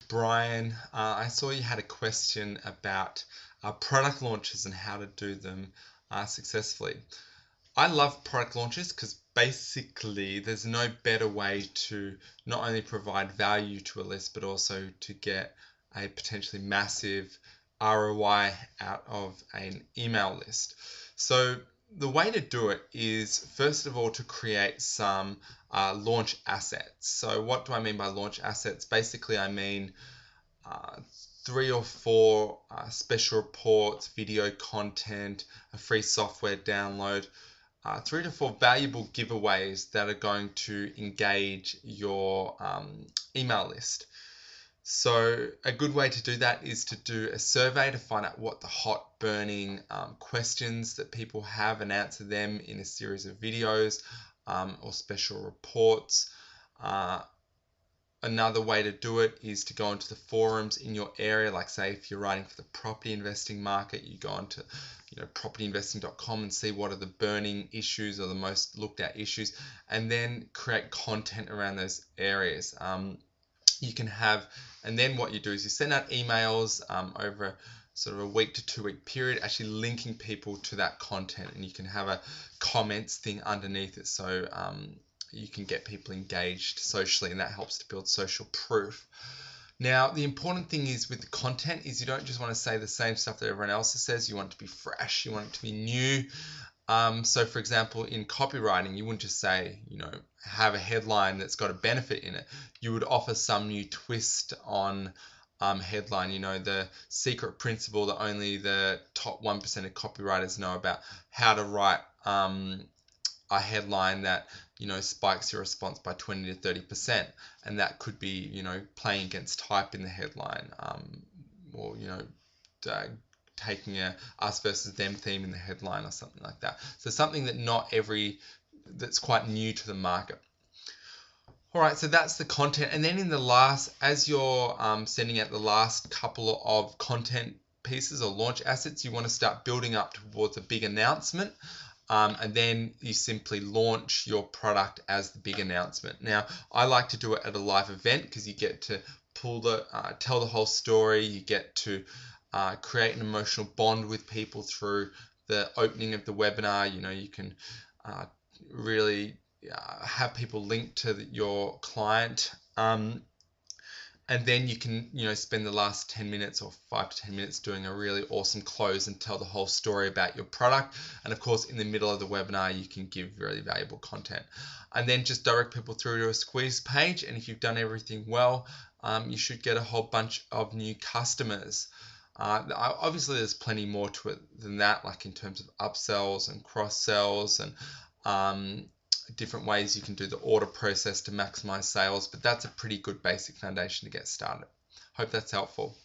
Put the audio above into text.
Brian. I saw you had a question about product launches and how to do them successfully. I love product launches because basically there's no better way to not only provide value to a list but also to get a potentially massive ROI out of an email list. So the way to do it is first of all to create some launch assets. So what do I mean by launch assets? Basically I mean uh, 3 or 4 special reports, video content, a free software download, 3 to 4 valuable giveaways that are going to engage your email list. So a good way to do that is to do a survey to find out what the hot burning questions that people have and answer them in a series of videos or special reports. Another way to do it is to go into the forums in your area, like say if you're writing for the property investing market, you go onto propertyinvesting.com and see what are the burning issues or the most looked at issues, and then create content around those areas. You can have, and then what you do is you send out emails over sort of a week to 2 week period, actually linking people to that content, and you can have a comments thing underneath it, so you can get people engaged socially, and that helps to build social proof. Now, the important thing is with the content is you don't just want to say the same stuff that everyone else says. You want it to be fresh. You want it to be new. So, for example, in copywriting, you wouldn't just say, have a headline that's got a benefit in it. You would offer some new twist on headline, the secret principle that only the top 1% of copywriters know about, how to write a headline that spikes your response by 20 to 30%, and that could be playing against type in the headline, or taking a us versus them theme in the headline or something like that. So something that's quite new to the market. All right, so that's the content, and then in the last, as you're sending out the last couple of content pieces or launch assets, you want to start building up towards a big announcement. And then you simply launch your product as the big announcement. Now, I like to do it at a live event because you get to tell the whole story. You get to create an emotional bond with people through the opening of the webinar. You can really have people linked to your client. And then you can, spend the last 10 minutes or 5 to 10 minutes doing a really awesome close and tell the whole story about your product. And of course, in the middle of the webinar, you can give really valuable content. And then just direct people through to a squeeze page. And if you've done everything well, you should get a whole bunch of new customers. Obviously, there's plenty more to it than that, like in terms of upsells and cross sells and different ways you can do the order process to maximize sales, but that's a pretty good basic foundation to get started. Hope that's helpful.